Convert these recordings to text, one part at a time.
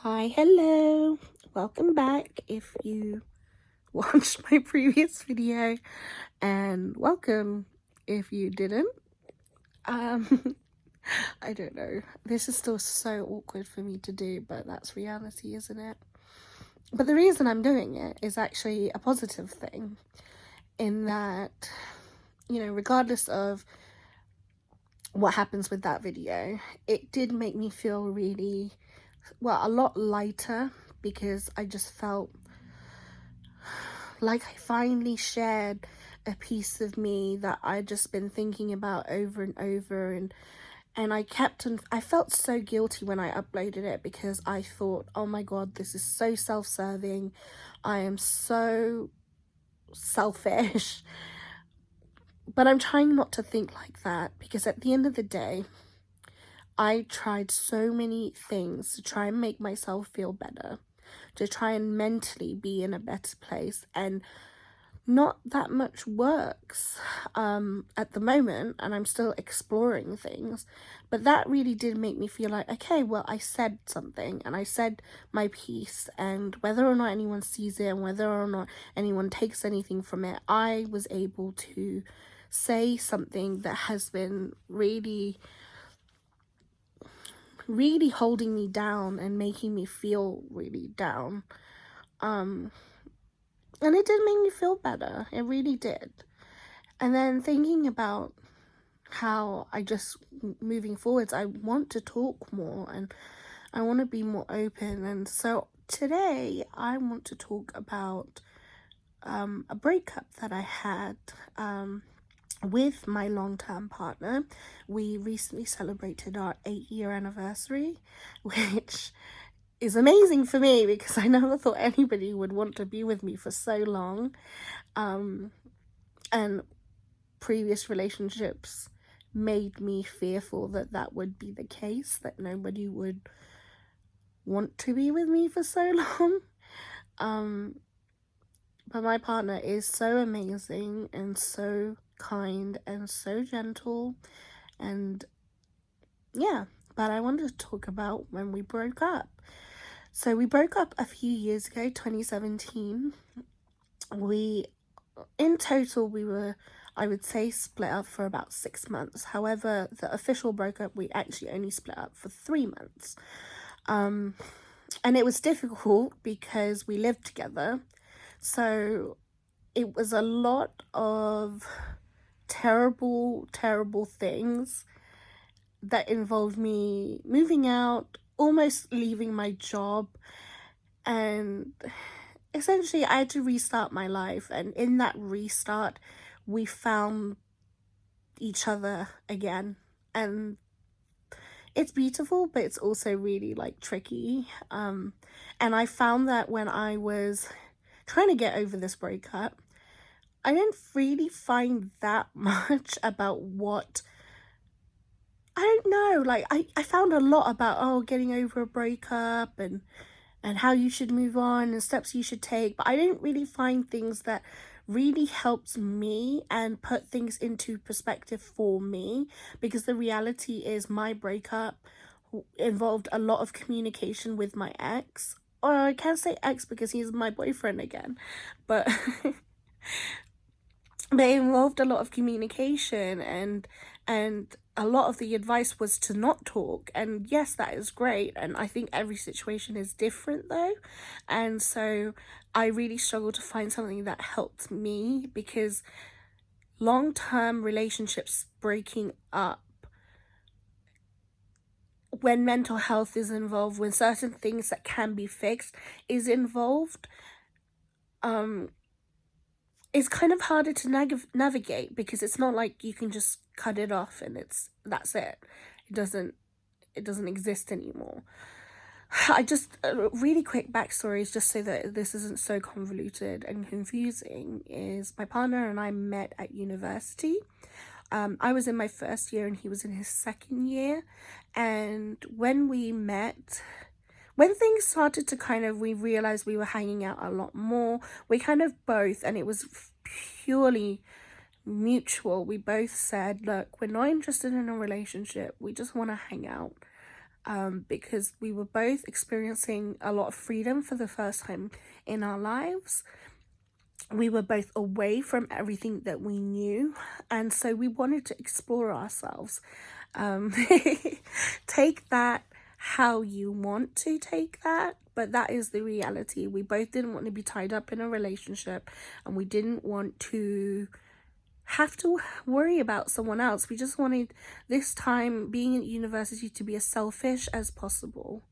Hi, hello, welcome back if you watched my previous video, and welcome if you didn't. I don't know, this is still so awkward for me to do, but that's reality, isn't it? But the reason I'm doing it is actually a positive thing, in that, regardless of what happens with that video, it did make me feel really, a lot lighter, because I just felt like I finally shared a piece of me that I'd just been thinking about over and over, and I felt so guilty when I uploaded it, because I thought, oh my god, this is so self-serving, I am so selfish. But I'm trying not to think like that, because at the end of the day, I tried so many things to try and make myself feel better, to try and mentally be in a better place, and not that much works at the moment, and I'm still exploring things. But that really did make me feel like, okay, well, I said something, and I said my piece, and whether or not anyone sees it and whether or not anyone takes anything from it, I was able to say something that has been really holding me down and making me feel really down. And it did make me feel better. It really did. And then thinking about how moving forwards, I want to talk more and I want to be more open. And so today I want to talk about a breakup that I had with my long-term partner. We recently celebrated our 8-year anniversary, which is amazing for me because I never thought anybody would want to be with me for so long. And previous relationships made me fearful that that would be the case, that nobody would want to be with me for so long. But my partner is so amazing and so kind and so gentle, and yeah. But I wanted to talk about when we broke up. So we broke up a few years ago, 2017. In total, we were, I would say, split up for about 6 months. However, the official breakup, we actually only split up for 3 months. And it was difficult because we lived together. So it was a lot of terrible, terrible things that involved me moving out, almost leaving my job, and essentially I had to restart my life. And in that restart, we found each other again, and it's beautiful, but it's also really tricky. And I found that when I was trying to get over this breakup, I didn't really find that much about what, I don't know, I found a lot about getting over a breakup and how you should move on and steps you should take, but I didn't really find things that really helped me and put things into perspective for me, because the reality is my breakup involved a lot of communication with my ex, or I can't say ex because he's my boyfriend again, but but it involved a lot of communication, and a lot of the advice was to not talk. And yes, that is great, and I think every situation is different though, and so I really struggled to find something that helped me, because long-term relationships breaking up, when mental health is involved, when certain things that can be fixed is involved, it's kind of harder to navigate, because it's not like you can just cut it off and that's it. It doesn't exist anymore. I just really quick backstories, just so that this isn't so convoluted and confusing, is my partner and I met at university. I was in my first year and he was in his second year, and when we met, when things started to we realized we were hanging out a lot more, we both, and it was purely mutual, we both said, look, we're not interested in a relationship, we just want to hang out. because we were both experiencing a lot of freedom for the first time in our lives. We were both away from everything that we knew, and so we wanted to explore ourselves. Um, take that how you want to take that, but that is the reality. We both didn't want to be tied up in a relationship, and we didn't want to have to worry about someone else. We just wanted this time being at university to be as selfish as possible.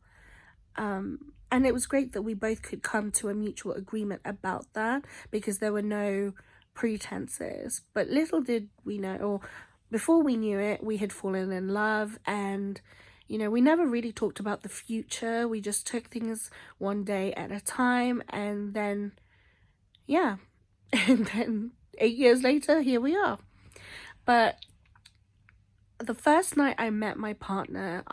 And it was great that we both could come to a mutual agreement about that, because there were no pretenses. But little did we know, or before we knew it, we had fallen in love. And we never really talked about the future. We just took things one day at a time, and then and then 8 years later, here we are. But the first night I met my partner,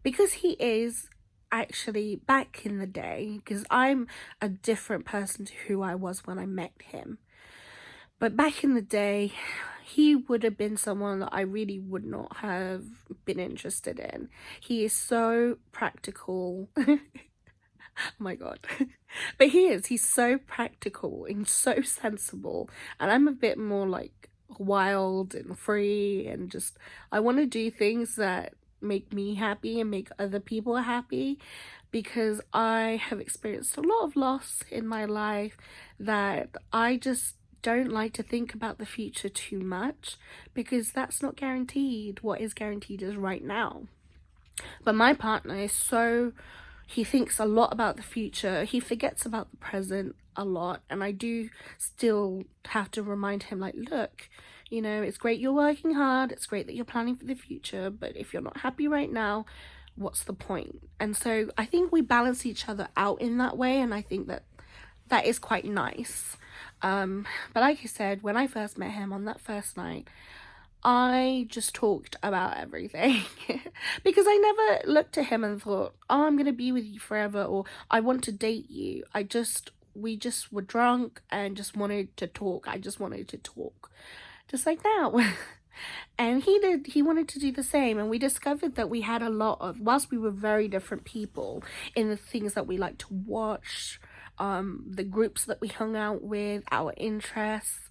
because he is actually, back in the day, because I'm a different person to who I was when I met him. But back in the day, he would have been someone that I really would not have been interested in. He is so practical. Oh my God. But he's so practical and so sensible. And I'm a bit more like wild and free, and just, I want to do things that make me happy and make other people happy, because I have experienced a lot of loss in my life that I just don't like to think about the future too much, because that's not guaranteed. What is guaranteed is right now. But my partner is he thinks a lot about the future. He forgets about the present a lot. And I do still have to remind him, like, look, it's great you're working hard. It's great that you're planning for the future. But if you're not happy right now, what's the point? And so I think we balance each other out in that way. And I think that is quite nice. But like I said, when I first met him on that first night, I just talked about everything because I never looked at him and thought, oh, I'm going to be with you forever, or I want to date you. We just were drunk and just wanted to talk. I just wanted to talk, just like now. And he wanted to do the same. And we discovered that we had whilst we were very different people in the things that we like to watch, the groups that we hung out with, our interests,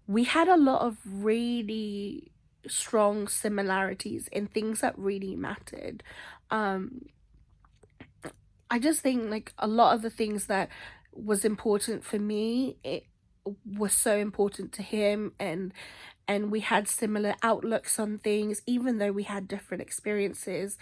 we had a lot of really strong similarities in things that really mattered. I just think, like, a lot of the things that was important for me, it was so important to him, and we had similar outlooks on things, even though we had different experiences.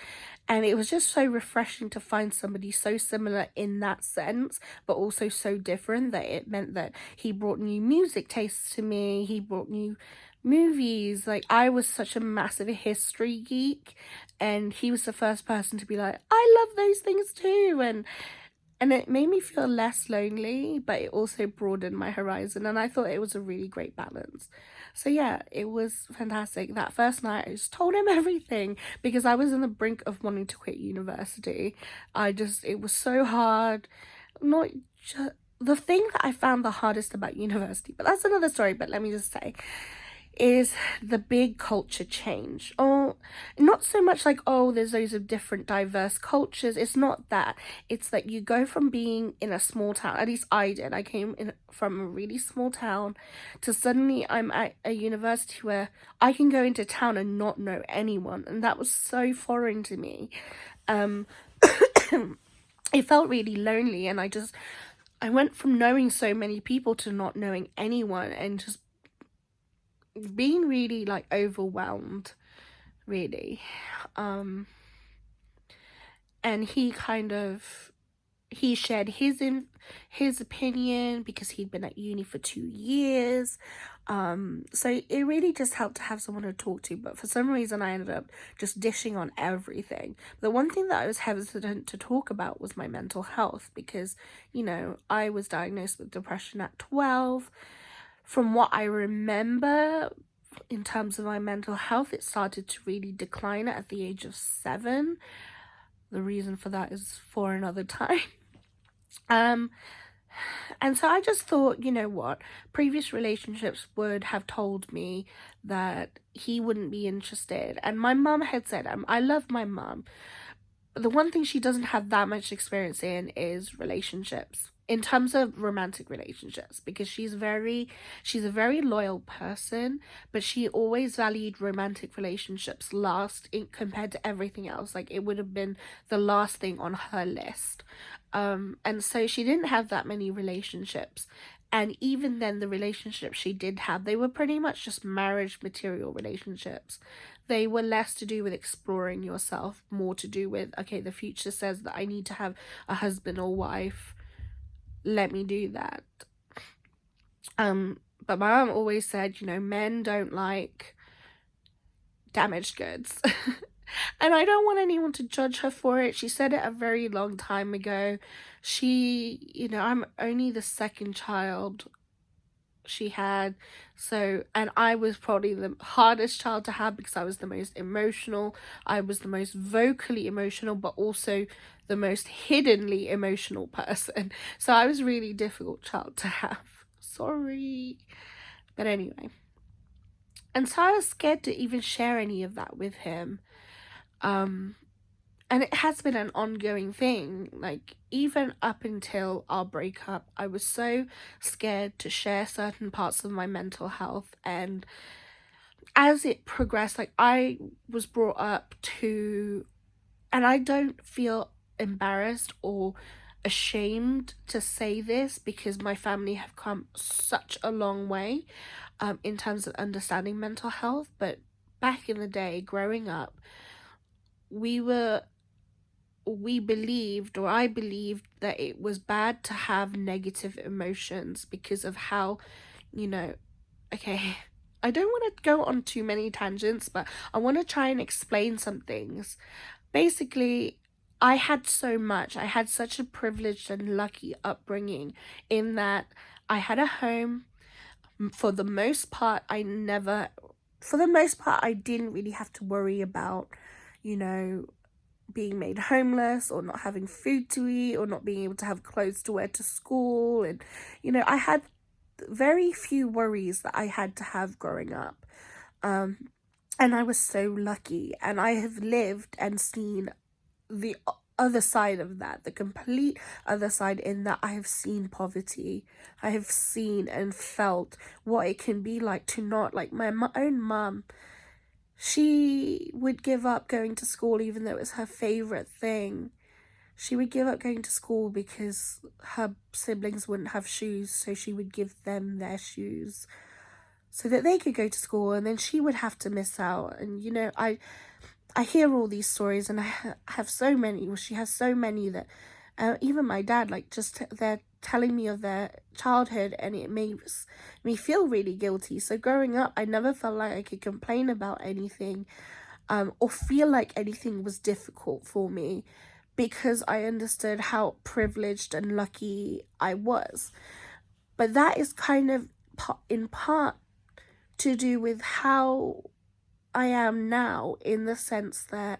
And it was just so refreshing to find somebody so similar in that sense, but also so different, that it meant that he brought new music tastes to me. He brought new movies. Like, I was such a massive history geek, and he was the first person to be like, I love those things too. And it made me feel less lonely, but it also broadened my horizon. And I thought it was a really great balance. So yeah, it was fantastic. That first night, I just told him everything, because I was on the brink of wanting to quit university. It was so hard. Not just the thing that I found the hardest about university, but that's another story. But let me just say, is the big culture change. Oh, not so much like, oh, there's loads of different diverse cultures. It's not that. It's that you go from being in a small town, at least I did. I came from a really small town, to suddenly I'm at a university where I can go into town and not know anyone. And that was so foreign to me. It felt really lonely, and I went from knowing so many people to not knowing anyone, and just being really, like, overwhelmed, really. And he shared his opinion, because he'd been at uni for 2 years. So it really just helped to have someone to talk to. But for some reason, I ended up just dishing on everything. The one thing that I was hesitant to talk about was my mental health, because I was diagnosed with depression at 12. From what I remember, in terms of my mental health, it started to really decline at the age of 7. The reason for that is for another time. And so I just thought, you know what, previous relationships would have told me that he wouldn't be interested. And my mum had said, I love my mum. The one thing she doesn't have that much experience in is relationships, in terms of romantic relationships, because she's a very loyal person, but she always valued romantic relationships last compared to everything else. Like, it would have been the last thing on her list. And so she didn't have that many relationships, and even then the relationships she did have, they were pretty much just marriage material relationships. They were less to do with exploring yourself, more to do with, okay, the future says that I need to have a husband or wife. Let me do that. But my mom always said, you know, men don't like damaged goods. And I don't want anyone to judge her for it. She said it a very long time ago. I'm only the second child she had, so, and I was probably the hardest child to have because I was the most emotional, I was the most vocally emotional, but also the most hiddenly emotional person. So I was a really difficult child to have. Sorry. But anyway, and so I was scared to even share any of that with him. And it has been an ongoing thing. Like, even up until our breakup, I was so scared to share certain parts of my mental health. And as it progressed, like, I was brought up to, and I don't feel embarrassed or ashamed to say this because my family have come such a long way in terms of understanding mental health. But back in the day, growing up, we believed, or I believed, that it was bad to have negative emotions because of how, okay, I don't want to go on too many tangents, but I want to try and explain some things. Basically, I had such a privileged and lucky upbringing in that I had a home. For the most part, I didn't really have to worry about, you know, being made homeless or not having food to eat or not being able to have clothes to wear to school. And I had very few worries that I had to have growing up. And I was so lucky, and I have lived and seen the other side of that, the complete other side, in that I have seen poverty. I have seen and felt what it can be like to not, like, my own mum. She would give up going to school even though it was her favorite thing. She would give up going to school because her siblings wouldn't have shoes, so she would give them their shoes so that they could go to school, and then she would have to miss out. And I hear all these stories, and I have so many. Well, she has so many that even my dad, like, just they're telling me of their childhood, and it makes me feel really guilty. So growing up, I never felt like I could complain about anything or feel like anything was difficult for me because I understood how privileged and lucky I was. But that is kind of in part to do with how I am now, in the sense that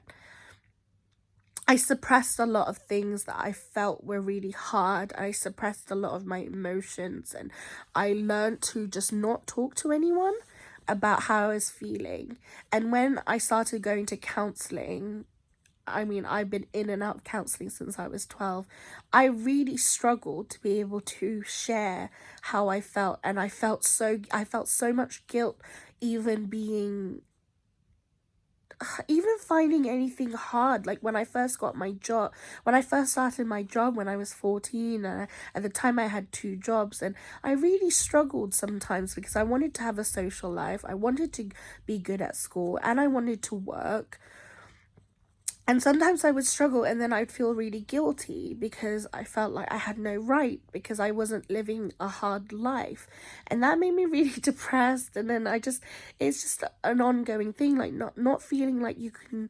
I suppressed a lot of things that I felt were really hard. I suppressed a lot of my emotions, and I learned to just not talk to anyone about how I was feeling. And when I started going to counseling, I mean, I've been in and out of counseling since I was 12. I really struggled to be able to share how I felt, and I felt so much guilt even finding anything hard. Like, when I first started my job when I was 14, at the time I had 2 jobs, and I really struggled sometimes because I wanted to have a social life, I wanted to be good at school, and I wanted to work. And sometimes I would struggle, and then I'd feel really guilty because I felt like I had no right because I wasn't living a hard life. And that made me really depressed. And then it's just an ongoing thing, like not feeling like you can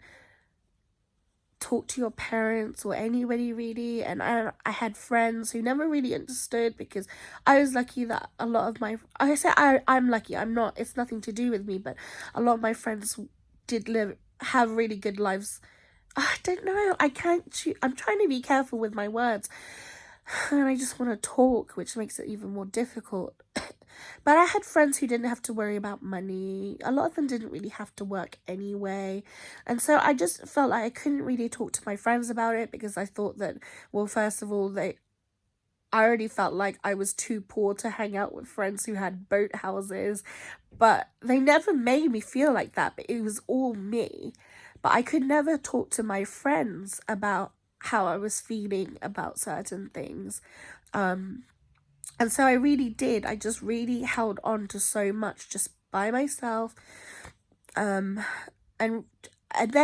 talk to your parents or anybody really. And I had friends who never really understood, because I was lucky that a lot of I'm lucky, I'm not, it's nothing to do with me, but a lot of my friends have really good lives. I don't know. I'm trying to be careful with my words. and I just want to talk, which makes it even more difficult. But I had friends who didn't have to worry about money. A lot of them didn't really have to work anyway. And so I just felt like I couldn't really talk to my friends about it because I thought that, well, first of all, I already felt like I was too poor to hang out with friends who had boat houses, but they never made me feel like that, but it was all me. But I could never talk to my friends about how I was feeling about certain things. And so I really did. I just really held on to so much just by myself. And then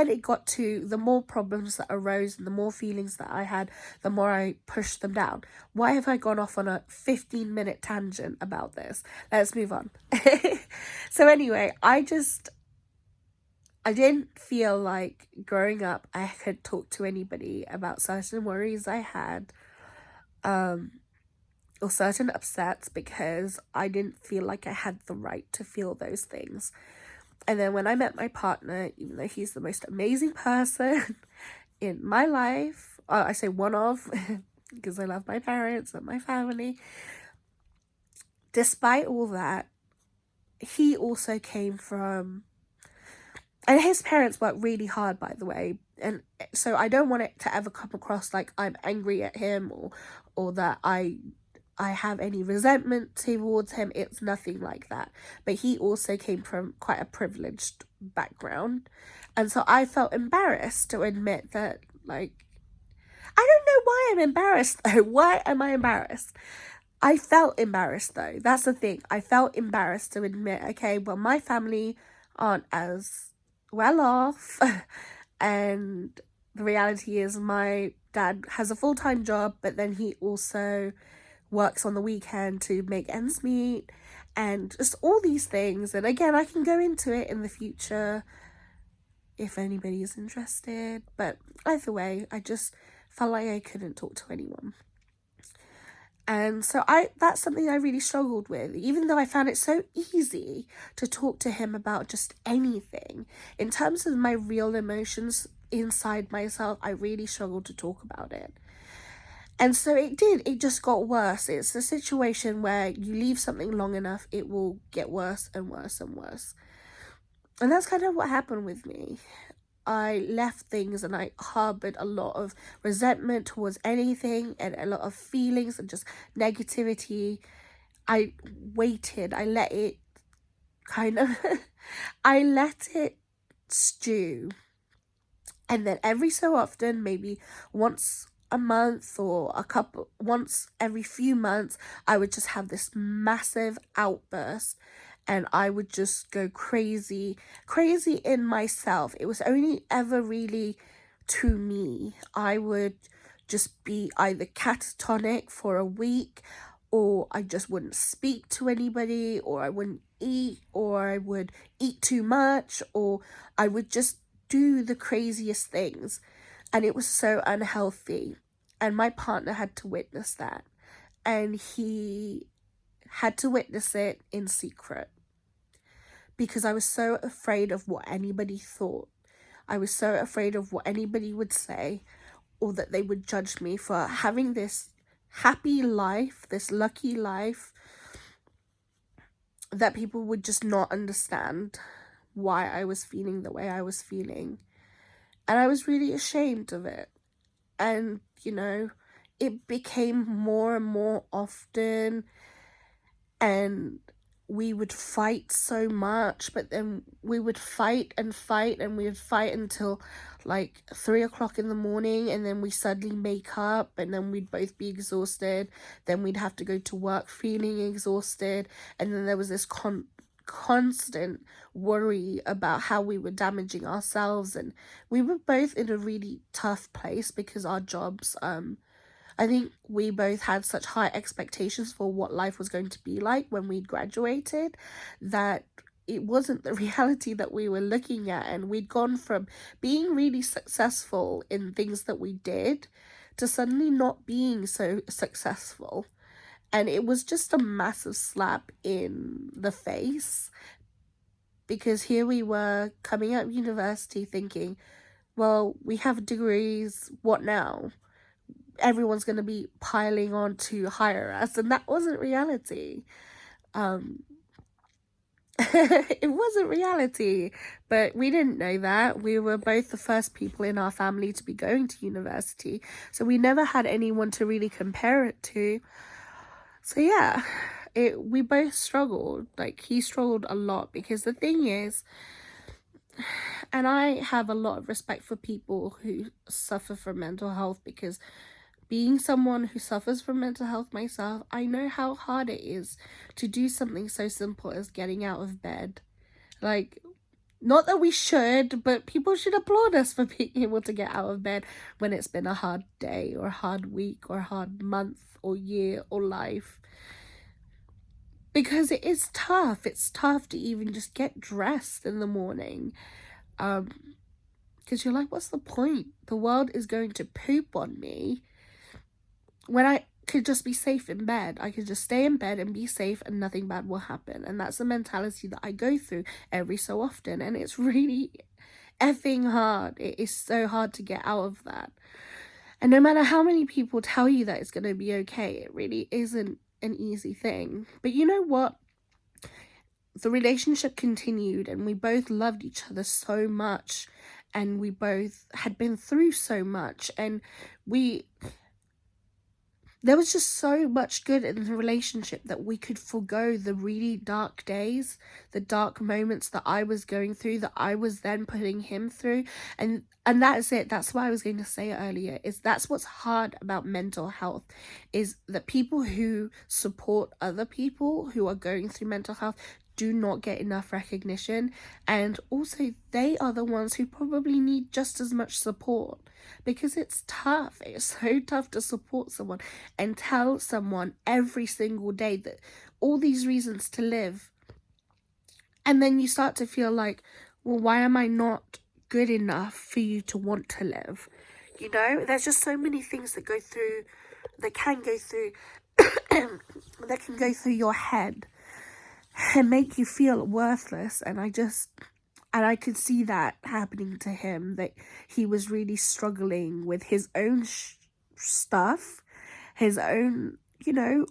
it got to the more problems that arose and the more feelings that I had, the more I pushed them down. Why have I gone off on a 15-minute tangent about this? Let's move on. So anyway, I didn't feel like growing up I could talk to anybody about certain worries I had, or certain upsets, because I didn't feel like I had the right to feel those things. And then when I met my partner, even though he's the most amazing person in my life, I say one of, because I love my parents and my family, despite all that, he also came from, and his parents worked really hard, by the way, and so I don't want it to ever come across like I'm angry at him or that I have any resentment towards him. It's nothing like that. But he also came from quite a privileged background. And so I felt embarrassed to admit that, like, I don't know why I'm embarrassed though. Why am I embarrassed? I felt embarrassed though. That's the thing. I felt embarrassed to admit, okay, well, my family aren't as well off. And the reality is my dad has a full-time job, but then he also works on the weekend to make ends meet, and just all these things. And again, I can go into it in the future if anybody is interested, but either way, I just felt like I couldn't talk to anyone. And so that's something I really struggled with, even though I found it so easy to talk to him about just anything. In terms of my real emotions inside myself, I really struggled to talk about it. And so it just got worse. It's a situation where you leave something long enough, it will get worse and worse and worse. And that's kind of what happened with me. I left things and I harbored a lot of resentment towards anything and a lot of feelings and just negativity. I waited, I let it kind of, I let it stew. And then every so often, maybe once a month or once every few months, I would just have this massive outburst and I would just go crazy in myself. It was only ever really to me. I would just be either catatonic for a week, or I just wouldn't speak to anybody, or I wouldn't eat, or I would eat too much, or I would just do the craziest things. And it was so unhealthy. And my partner had to witness that. And he had to witness it in secret, because I was so afraid of what anybody thought. I was so afraid of what anybody would say, or that they would judge me for having this happy life, this lucky life, that people would just not understand why I was feeling the way I was feeling. And I was really ashamed of it. And, it became more and more often, and we would fight so much, but then we would fight and fight, and we would fight until like 3 o'clock in the morning, and then we suddenly make up, and then we'd both be exhausted. Then we'd have to go to work feeling exhausted, and then there was this constant worry about how we were damaging ourselves. And we were both in a really tough place because our jobs, I think we both had such high expectations for what life was going to be like when we'd graduated, that it wasn't the reality that we were looking at. And we'd gone from being really successful in things that we did to suddenly not being so successful. And it was just a massive slap in the face, because here we were coming out of university thinking, well, we have degrees, what now? everyone's going to be piling on to hire us, and that wasn't reality. It wasn't reality, but we didn't know that. We were both the first people in our family to be going to university, so we never had anyone to really compare it to. So yeah, we both struggled. Like, he struggled a lot, because the thing is, and I have a lot of respect for people who suffer from mental health, because being someone who suffers from mental health myself, I know how hard it is to do something so simple as getting out of bed. Like, not that we should, but people should applaud us for being able to get out of bed when it's been a hard day or a hard week or a hard month or year or life. Because it is tough. It's tough to even just get dressed in the morning. Because you're like, what's the point? The world is going to poop on me when I could just be safe in bed. I could just stay in bed and be safe and nothing bad will happen. And that's the mentality that I go through every so often. And it's really effing hard. It is so hard to get out of that. And no matter how many people tell you that it's going to be okay, it really isn't an easy thing. But you know what? The relationship continued, and we both loved each other so much. And we both had been through so much. And there was just so much good in the relationship that we could forego the really dark days, the dark moments that I was going through, that I was then putting him through. And that's it. That's why I was going to say earlier, is that's what's hard about mental health, is that people who support other people who are going through mental health do not get enough recognition. And also, they are the ones who probably need just as much support, because it's tough. It's so tough to support someone and tell someone every single day that all these reasons to live. And then you start to feel like, well, why am I not good enough for you to want to live? You know, there's just so many things that can go through your head and make you feel worthless. And I could see that happening to him, that he was really struggling with his own stuff, his own,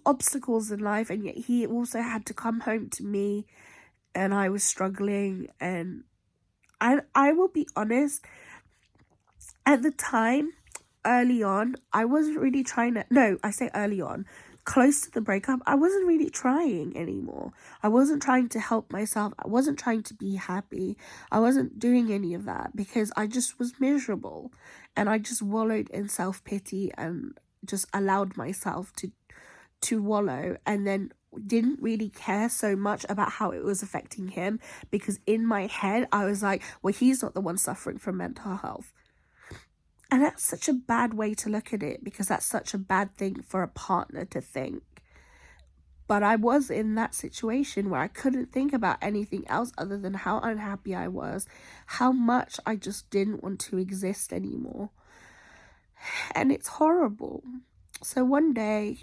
obstacles in life. And yet he also had to come home to me, and I was struggling. And I will be honest, at the time, early on, I wasn't really trying to, no, I say early on, close to the breakup, I wasn't really trying anymore. I wasn't trying to help myself. I wasn't trying to be happy. I wasn't doing any of that, because I just was miserable, and I just wallowed in self-pity and just allowed myself to wallow, and then didn't really care so much about how it was affecting him, because in my head I was like, well, he's not the one suffering from mental health. And that's such a bad way to look at it, because that's such a bad thing for a partner to think. But I was in that situation where I couldn't think about anything else other than how unhappy I was, how much I just didn't want to exist anymore. And it's horrible. So one day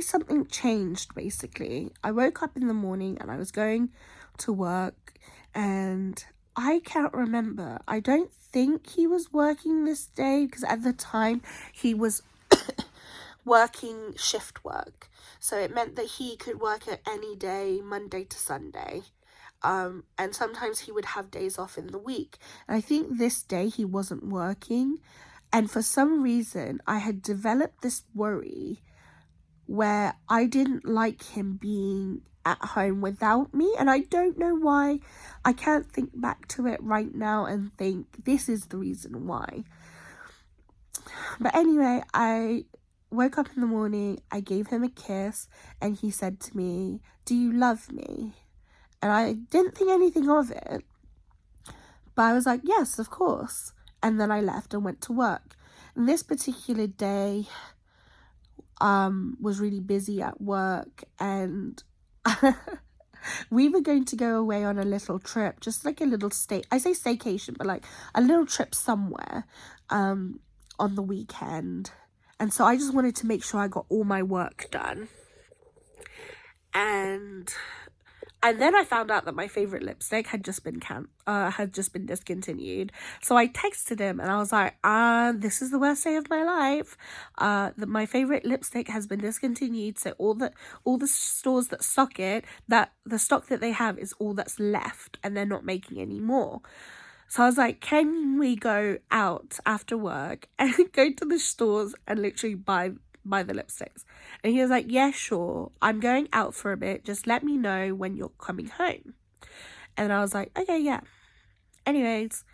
something changed, basically. I woke up in the morning and I was going to work, and I can't remember. I don't think he was working this day, because at the time he was working shift work. So it meant that he could work at any day, Monday to Sunday. And sometimes he would have days off in the week. And I think this day he wasn't working. And for some reason, I had developed this worry where I didn't like him being at home without me. And I don't know why. I can't think back to it right now and think this is the reason why. But anyway, I woke up in the morning, I gave him a kiss, and he said to me, "Do you love me?" And I didn't think anything of it, but I was like, yes, of course. And then I left and went to work. And this particular day was really busy at work, and we were going to go away on a little trip, just like a little I say staycation, but like a little trip somewhere on the weekend. And so I just wanted to make sure I got all my work done. And And then I found out that my favorite lipstick had just been discontinued. So I texted him and I was like, this is the worst day of my life. My favorite lipstick has been discontinued. So all the stores that stock it, that the stock that they have is all that's left, and they're not making any more. So I was like, can we go out after work and go to the stores and literally buy the lipsticks? And he was like, yeah, sure, I'm going out for a bit, just let me know when you're coming home. And I was like, okay, yeah. Anyways,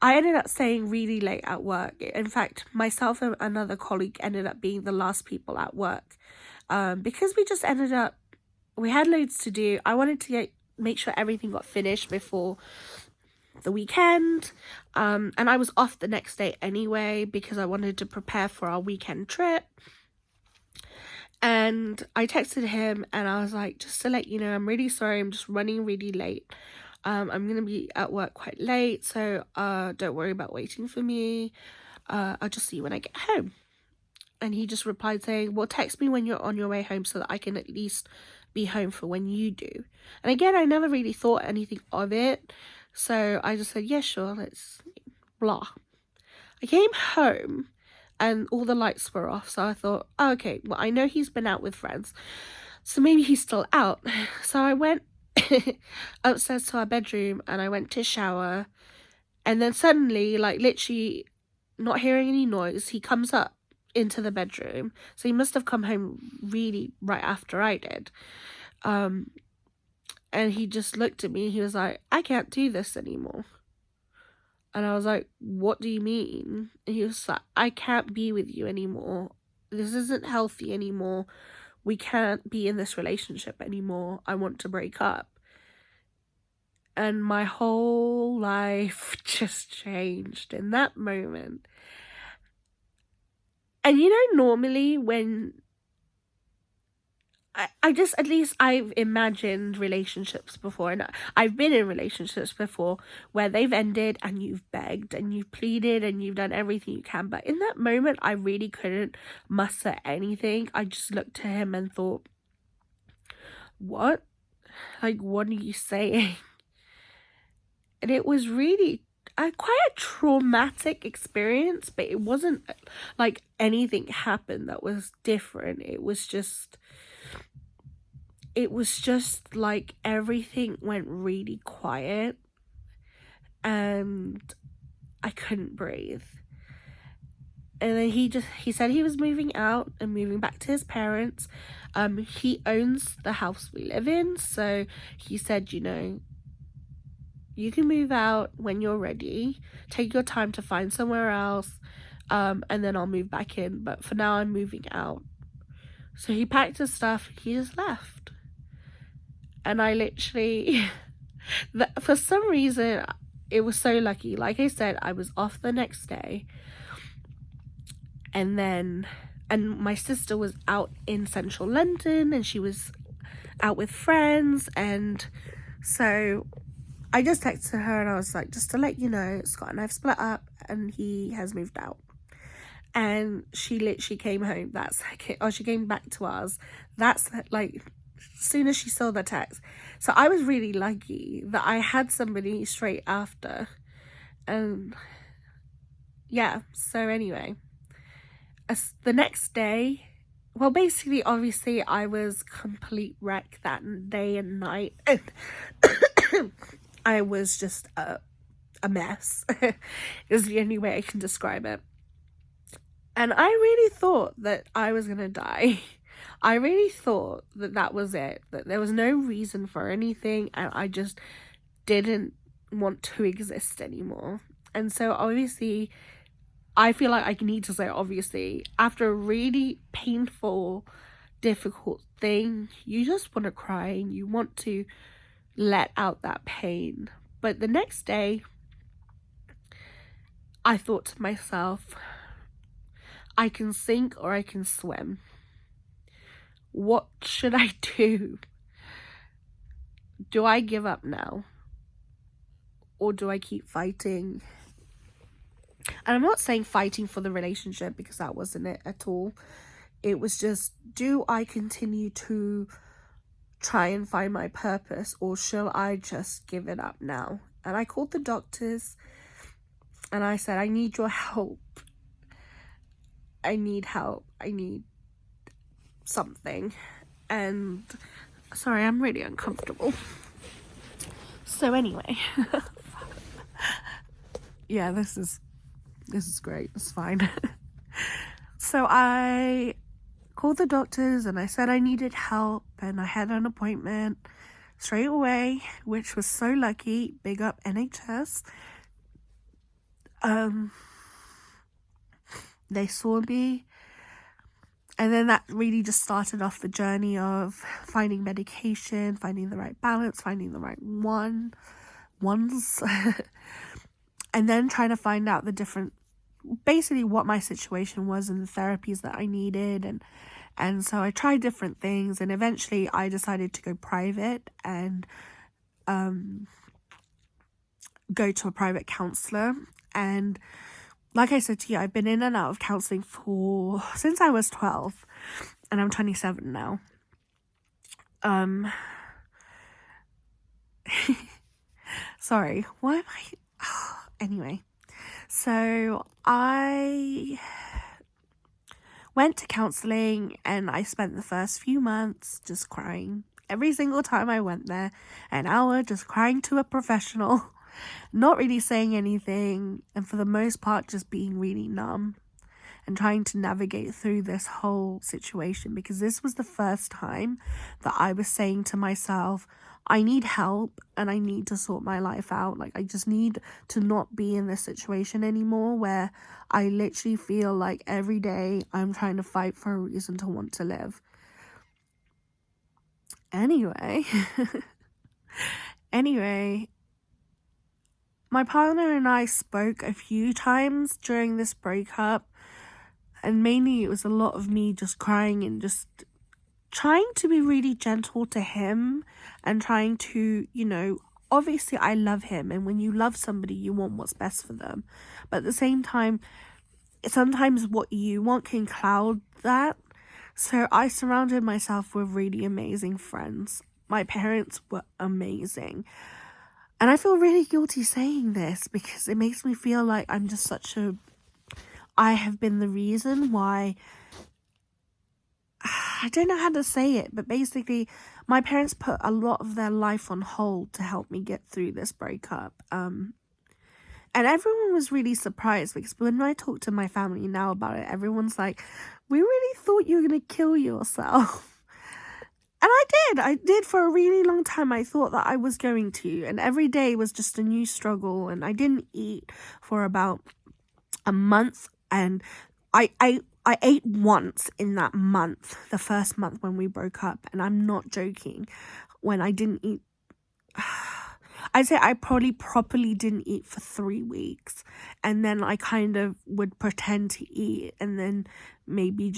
I ended up staying really late at work. In fact, myself and another colleague ended up being the last people at work, because we had loads to do. I wanted to make sure everything got finished before the weekend, and I was off the next day anyway because I wanted to prepare for our weekend trip. And I texted him and I was like, just to let you know, I'm really sorry, I'm just running really late. I'm gonna be at work quite late, so don't worry about waiting for me. I'll just see you when I get home. And he just replied saying, well, text me when you're on your way home so that I can at least be home for when you do. And again, I never really thought anything of it, so I just said, yeah, sure, let's blah. I came home and all the lights were off, so I thought, oh, okay, well, I know he's been out with friends, so maybe he's still out. So I went upstairs to our bedroom and I went to shower, and then suddenly, like literally not hearing any noise, he comes up into the bedroom. So he must have come home really right after I did. And he just looked at me, he was like, I can't do this anymore. And I was like, what do you mean? And he was like, I can't be with you anymore. This isn't healthy anymore. We can't be in this relationship anymore. I want to break up. And my whole life just changed in that moment. And you know, normally when I've imagined relationships before, and I've been in relationships before where they've ended and you've begged and you've pleaded and you've done everything you can, but in that moment I really couldn't muster anything. I just looked to him and thought, what? Like, what are you saying? And it was really quite a traumatic experience, but it wasn't like anything happened that was different. It was just like everything went really quiet and I couldn't breathe. And then he said he was moving out and moving back to his parents. He owns the house we live in, so he said, you know, you can move out when you're ready, take your time to find somewhere else, and then I'll move back in, but for now I'm moving out. So he packed his stuff, he just left. And I literally, for some reason, it was so lucky. Like I said, I was off the next day. And my sister was out in central London and she was out with friends. And so I just texted her and I was like, just to let you know, Scott and I've split up and he has moved out. And she literally came home. She came back to us. That's like, as soon as she saw the text. So I was really lucky that I had somebody straight after. And yeah, so anyway, the next day, well, basically, obviously, I was complete wreck that day and night. I was just a mess, is the only way I can describe it. And I really thought that I was gonna die. I really thought that that was it, that there was no reason for anything, and I just didn't want to exist anymore. And so obviously, I feel like I need to say, obviously, after a really painful, difficult thing, you just want to cry and you want to let out that pain. But the next day, I thought to myself, I can sink or I can swim. What should I do? Do I give up now? Or do I keep fighting? And I'm not saying fighting for the relationship, because that wasn't it at all. It was just, do I continue to try and find my purpose, or shall I just give it up now? And I called the doctors and I said, I need your help. I need help. I need something. And sorry, I'm really uncomfortable. So anyway, yeah, this is great. It's fine. So I called the doctors and I said I needed help, and I had an appointment straight away, which was so lucky. Big up NHS. They saw me, and then that really just started off the journey of finding medication, finding the right balance, finding the right ones, and then trying to find out basically what my situation was and the therapies that I needed. And so I tried different things, and eventually I decided to go private and go to a private counselor. And like I said to you, I've been in and out of counseling since I was 12, and I'm 27 now. Sorry, why am I... Anyway, so I went to counseling, and I spent the first few months just crying. Every single time I went there, an hour just crying to a professional, not really saying anything, and for the most part just being really numb and trying to navigate through this whole situation, because this was the first time that I was saying to myself, I need help and I need to sort my life out. Like, I just need to not be in this situation anymore where I literally feel like every day I'm trying to fight for a reason to want to live. Anyway, my partner and I spoke a few times during this breakup, and mainly it was a lot of me just crying and just trying to be really gentle to him and trying to, obviously I love him, and when you love somebody, you want what's best for them. But at the same time, sometimes what you want can cloud that. So I surrounded myself with really amazing friends. My parents were amazing. And I feel really guilty saying this because it makes me feel like I'm just I have been the reason why... I don't know how to say it, but basically my parents put a lot of their life on hold to help me get through this breakup. And everyone was really surprised, because when I talk to my family now about it, everyone's like, we really thought you were going to kill yourself. And I did for a really long time. I thought that I was going to, and every day was just a new struggle, and I didn't eat for about a month, and I ate once in that month, the first month when we broke up, and I'm not joking. When I didn't eat, I'd say I probably properly didn't eat for 3 weeks, and then I kind of would pretend to eat, and then maybe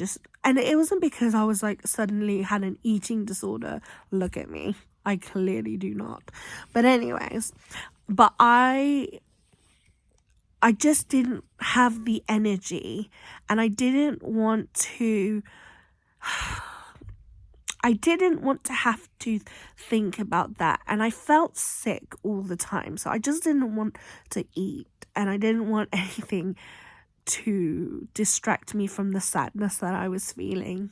and it wasn't because I was like suddenly had an eating disorder. Look at me, I clearly do not. But anyways, I just didn't have the energy, and I didn't want to have to think about that, and I felt sick all the time, so I just didn't want to eat, and I didn't want anything to distract me from the sadness that I was feeling.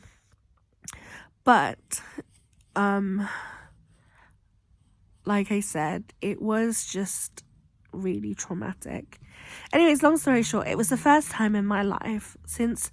But like I said, it was just really traumatic. Anyways, long story short, it was the first time in my life since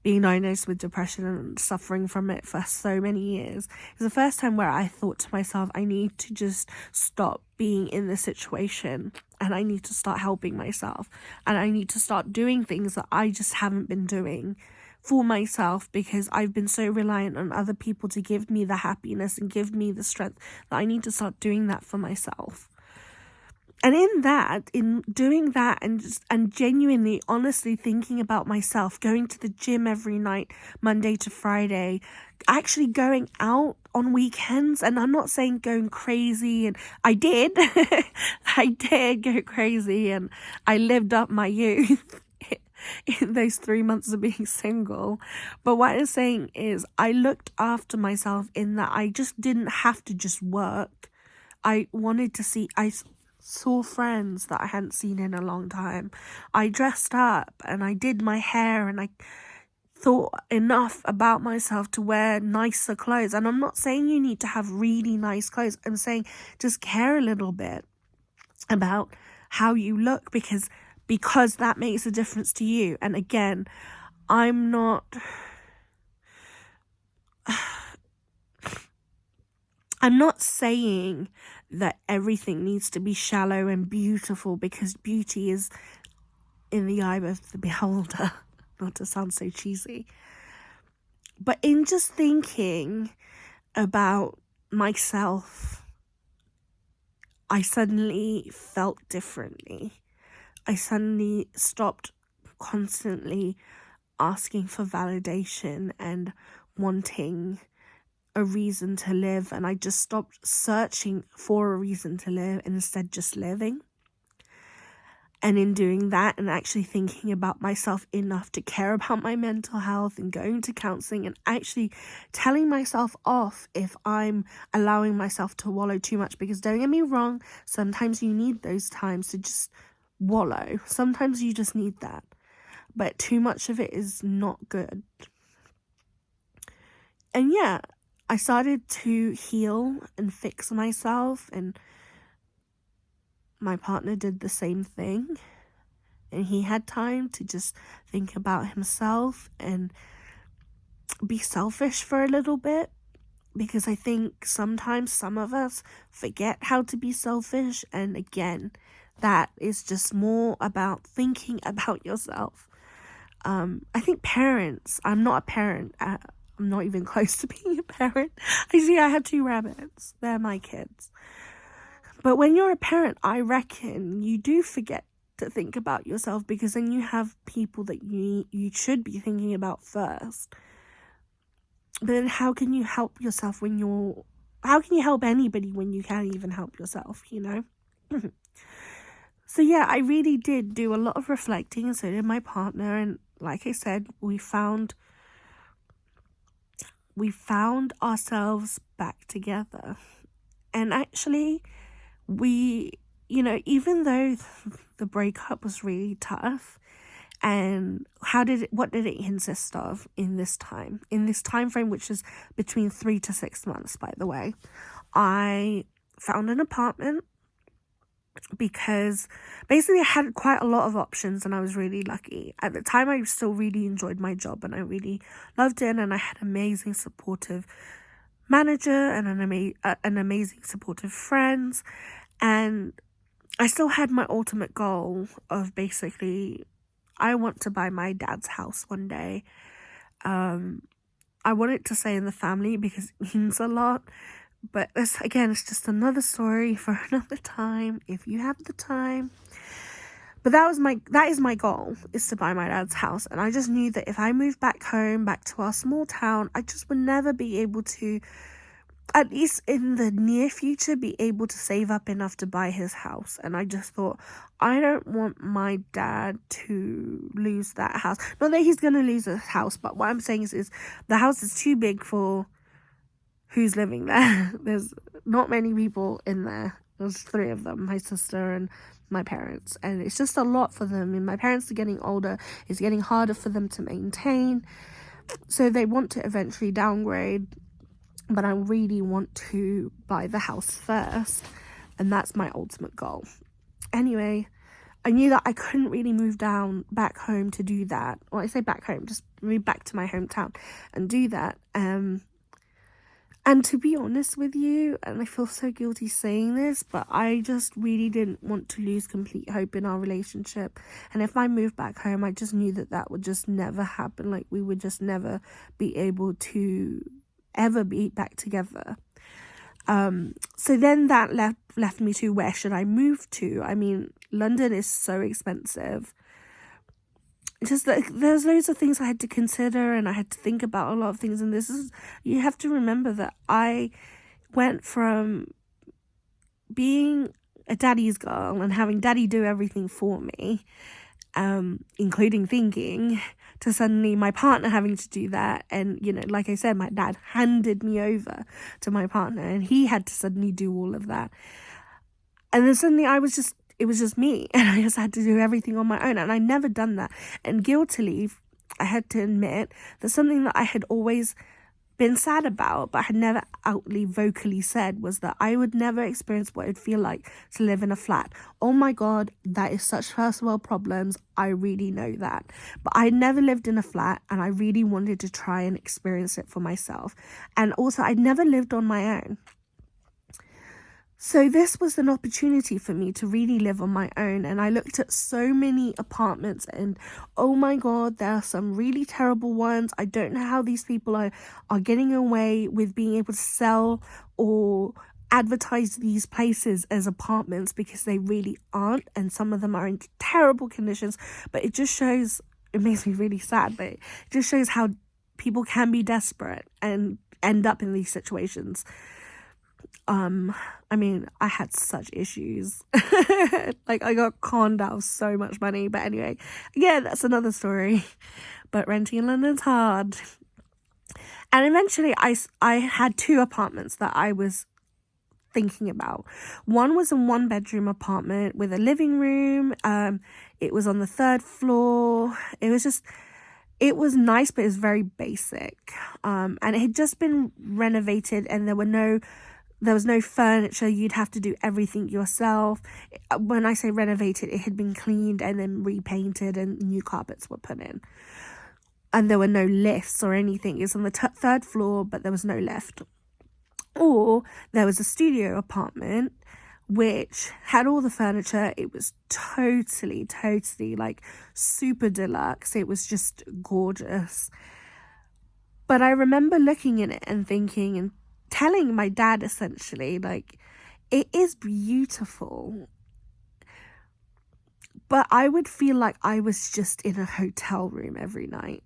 being diagnosed with depression and suffering from it for so many years. It was the first time where I thought to myself, I need to just stop being in this situation, and I need to start helping myself, and I need to start doing things that I just haven't been doing for myself, because I've been so reliant on other people to give me the happiness and give me the strength, that I need to start doing that for myself. And in doing that, and genuinely, honestly thinking about myself, going to the gym every night, Monday to Friday, actually going out on weekends, and I'm not saying going crazy, and I did, I did go crazy, and I lived up my youth in those 3 months of being single. But what I'm saying is I looked after myself in that I just didn't have to just work. I wanted to see, saw friends that I hadn't seen in a long time. I dressed up and I did my hair and I thought enough about myself to wear nicer clothes. And I'm not saying you need to have really nice clothes. I'm saying just care a little bit about how you look because that makes a difference to you. And again, I'm not saying that everything needs to be shallow and beautiful, because beauty is in the eye of the beholder, not to sound so cheesy. But in just thinking about myself, I suddenly felt differently. I suddenly stopped constantly asking for validation and wanting a reason to live, and I just stopped searching for a reason to live and instead just living. And in doing that and actually thinking about myself enough to care about my mental health and going to counseling and actually telling myself off if I'm allowing myself to wallow too much, because don't get me wrong, sometimes you need those times to just wallow. Sometimes you just need that, but too much of it is not good. And yeah, I started to heal and fix myself, and my partner did the same thing, and he had time to just think about himself and be selfish for a little bit, because I think sometimes some of us forget how to be selfish, and again, that is just more about thinking about yourself. I think parents, I'm not a parent, I'm not even close to being a parent. I have 2 rabbits, they're my kids. But when you're a parent, I reckon you do forget to think about yourself, because then you have people that you should be thinking about first. But then how can you help yourself how can you help anybody when you can't even help yourself, you know? So yeah, I really did do a lot of reflecting, and so did my partner, and like I said, we found ourselves back together. And actually, we, even though the breakup was really tough, and what did it consist of in this time frame, which is between 3 to 6 months, by the way. I found an apartment because basically I had quite a lot of options, and I was really lucky. At the time, I still really enjoyed my job and I really loved it, and I had amazing supportive manager and an amazing supportive friends, and I still had my ultimate goal of basically, I want to buy my dad's house one day. I want it to stay in the family because it means a lot. But it's just another story for another time, if you have the time. But that is my goal, is to buy my dad's house. And I just knew that if I moved back home, back to our small town, I just would never be able to, at least in the near future, be able to save up enough to buy his house. And I just thought, I don't want my dad to lose that house. Not that he's going to lose his house, but what I'm saying is the house is too big for who's living there. There's not many people in there. There's 3 of them, my sister and my parents, and it's just a lot for them. And my parents are getting older, it's getting harder for them to maintain, so they want to eventually downgrade, but I really want to buy the house first, and that's my ultimate goal. Anyway, I knew that I couldn't really move back home to do that. Well, I say back home, just move back to my hometown and do that. And to be honest with you, and I feel so guilty saying this, but I just really didn't want to lose complete hope in our relationship. And if I moved back home, I just knew that would just never happen. Like, we would just never be able to ever be back together. So then that left me to, where should I move to? I mean, London is so expensive. Just like, there's loads of things I had to consider, and I had to think about a lot of things. And you have to remember that I went from being a daddy's girl and having daddy do everything for me, including thinking, to suddenly my partner having to do that. And, you know, like I said, my dad handed me over to my partner and he had to suddenly do all of that. And then suddenly it was just me, and I just had to do everything on my own, and I never done that. And guiltily, I had to admit that something that I had always been sad about, but had never outly vocally said, was that I would never experience what it'd feel like to live in a flat. Oh my God, that is such first world problems. I really know that. But I never lived in a flat, and I really wanted to try and experience it for myself. And also, I'd never lived on my own. So this was an opportunity for me to really live on my own, and I looked at so many apartments, and oh my God, there are some really terrible ones. I don't know how these people are getting away with being able to sell or advertise these places as apartments, because they really aren't, and some of them are in terrible conditions. But it just shows, it makes me really sad, but it just shows how people can be desperate and end up in these situations. I mean, I had such issues. Like, I got conned out of so much money. But anyway, yeah, that's another story. But renting in London's hard. And eventually, I had 2 apartments that I was thinking about. One was a 1-bedroom apartment with a living room. It was on the 3rd floor. It was nice, but it was very basic. And it had just been renovated, and there was no furniture. You'd have to do everything yourself. When I say renovated, it had been cleaned and then repainted, and new carpets were put in. And there were no lifts or anything. It was on the 3rd floor, but there was no lift. Or there was a studio apartment which had all the furniture. It was totally like super deluxe. It was just gorgeous. But I remember looking at it and thinking and telling my dad, essentially, like, it is beautiful, but I would feel like I was just in a hotel room every night.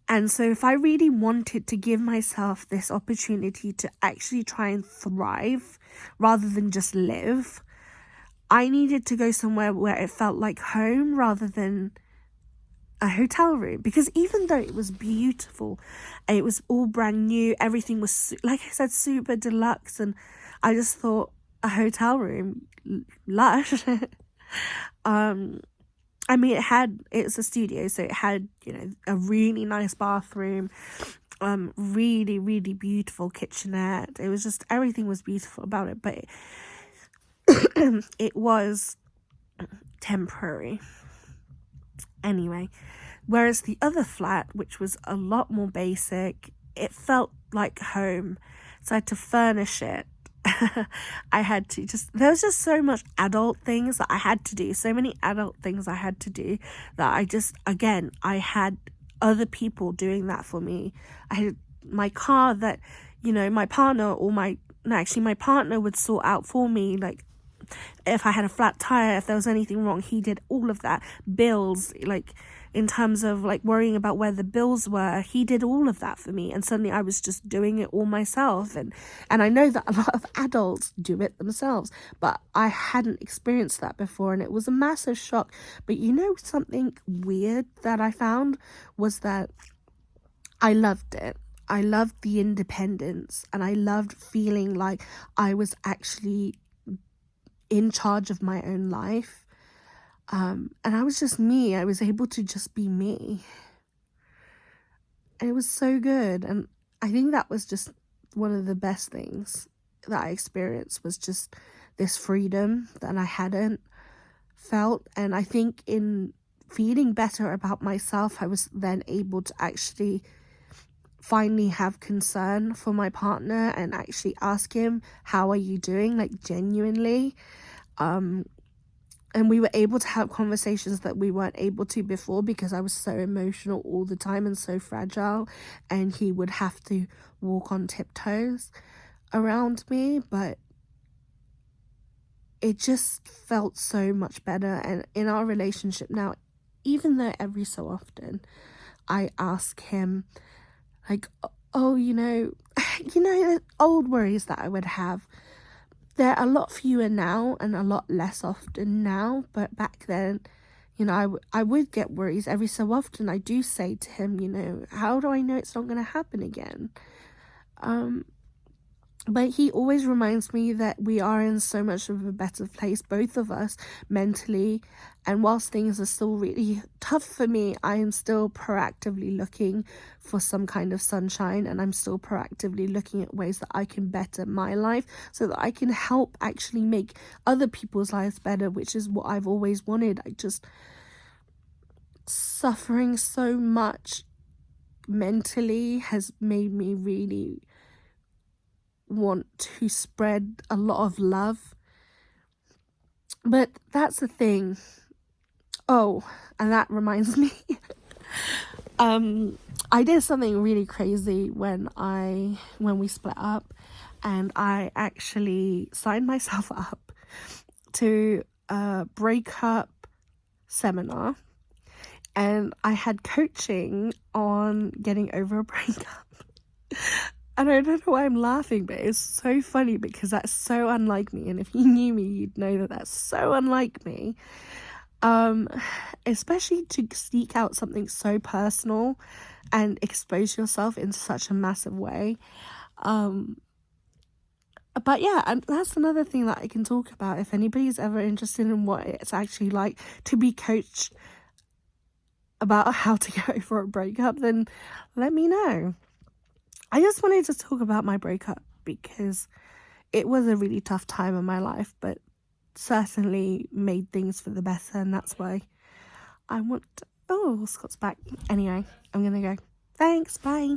And so if I really wanted to give myself this opportunity to actually try and thrive rather than just live, I needed to go somewhere where it felt like home rather than a hotel room. Because even though it was beautiful, it was all brand new, everything was, like I said, super deluxe, and I just thought, a hotel room, lush. I mean, it's a studio, so it had, you know, a really nice bathroom, really, really beautiful kitchenette. It was just, everything was beautiful about it, but it was temporary. Anyway, whereas the other flat, which was a lot more basic, it felt like home. So I had to furnish it. There was just so much adult things that I had to do, so many adult things I had to do, that I had other people doing that for me. I had my car that, you know, my partner would sort out for me, like, if I had a flat tire, if there was anything wrong, he did all of that. Bills, like, in terms of, like, worrying about where the bills were, he did all of that for me. And suddenly I was just doing it all myself. And I know that a lot of adults do it themselves, but I hadn't experienced that before, and it was a massive shock. But you know, something weird that I found was that I loved it. I loved the independence, and I loved feeling like I was actually in charge of my own life. And I was just me. I was able to just be me. And it was so good. And I think that was just one of the best things that I experienced, was just this freedom that I hadn't felt. And I think in feeling better about myself, I was then able to actually finally have concern for my partner and actually ask him, how are you doing? Like, genuinely. And we were able to have conversations that we weren't able to before, because I was so emotional all the time and so fragile, and he would have to walk on tiptoes around me. But it just felt so much better. And in our relationship now, even though every so often I ask him, like, oh, you know, the old worries that I would have, they're a lot fewer now and a lot less often now. But back then, you know, I would get worries every so often. I do say to him, you know, how do I know it's not going to happen again? But he always reminds me that we are in so much of a better place, both of us, mentally. And whilst things are still really tough for me, I am still proactively looking for some kind of sunshine, and I'm still proactively looking at ways that I can better my life so that I can help actually make other people's lives better, which is what I've always wanted. Suffering so much mentally has made me really want to spread a lot of love. But that's the thing. Oh, and that reminds me. I did something really crazy when we split up, and I actually signed myself up to a breakup seminar, and I had coaching on getting over a breakup. And I don't know why I'm laughing, but it's so funny because that's so unlike me. And if you knew me, you'd know that that's so unlike me. Especially to seek out something so personal and expose yourself in such a massive way. But yeah, and that's another thing that I can talk about. If anybody's ever interested in what it's actually like to be coached about how to get over a breakup, then let me know. I just wanted to talk about my breakup because it was a really tough time in my life, but certainly made things for the better, and that's why I want... Oh, Scott's back. Anyway, I'm gonna go. Thanks, bye.